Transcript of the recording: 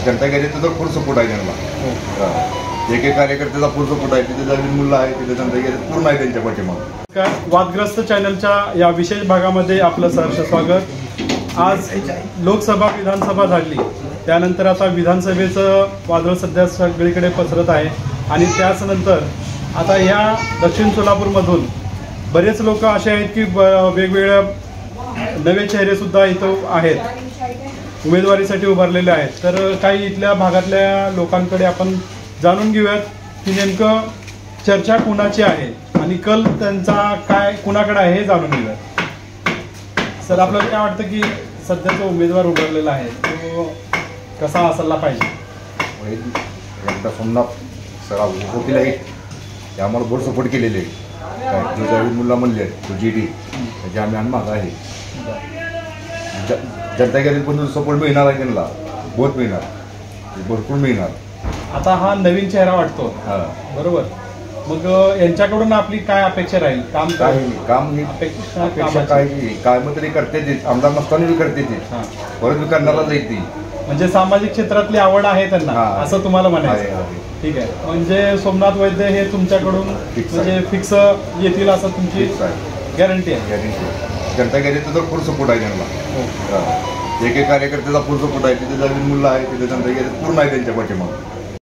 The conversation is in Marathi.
जनता गॅरेजचा तर फुल सपोर्ट आहे त्यांना. एक कार्यकर्त्याचा फुल सपोर्ट आहे. तिथे जमीन मुलं आहे, तिथे जनता गॅरेज पूर्ण आहे त्यांच्या पाठीमागे. वादग्रस्त चॅनलच्या या विशेष भागामध्ये आपलं सहर्ष स्वागत. आज लोकसभा विधानसभा झाली, त्यानंतर आता विधानसभेचं वादळ सध्या सगळीकडे पसरत आहे आणि त्याच नंतर आता या दक्षिण सोलापूरमधून बरेच लोक असे आहेत की वेगवेगळ्या नवे चेहरेसुद्धा इथं आहेत, उमेदवारीसाठी उभारलेले आहेत. तर काही इथल्या भागातल्या लोकांकडे आपण जाणून घेऊयात की नेमकं चर्चा कुणाची आहे आणि कल त्यांचा काय कुणाकडे आहे हे जाणून घेऊयात. सर, आपल्याला काय वाटतं की सध्याचा उमेदवार उभारलेला आहे तो कसा असायला पाहिजे? एकदा सोमनाथ सर होतील आहे, त्यामुळे बोर्ड सपोर्ट केलेले आहे. काय जावेद मुल्ला म्हणले तो GD त्याची आम्ही माग आहे. जनता गॅरेज पण सपोर्ट मिळणार आहे त्यांना, बहुत मिळणार, भरपूर मिळणार. आता हा नवीन चेहरा वाटतो, बरोबर. मग यांच्याकडून आपली काय अपेक्षा राहील? काम काम अपेक्षा काय काम तरी करते ते, आमदार नसताना बी करते ते, परत बी करणारच आहे ती. म्हणजे सामाजिक क्षेत्रातली आवड आहे त्यांना, असं तुम्हाला म्हणायचं. ठीक आहे, म्हणजे सोमनाथ वैद्य हे तुमच्याकडून म्हणजे फिक्स येतील असं तुमची गॅरंटी आहे? गॅरंटी. जनता गॅरेजचा तर फुल सपोर्ट आहे त्यांना. एक कार्यकर्त्याचा फुल सपोर्ट आहे. तिथे जमीन मुलं आहे, तिथे जनता गॅरेज पूर्ण आहे त्यांच्या पाठीमागे.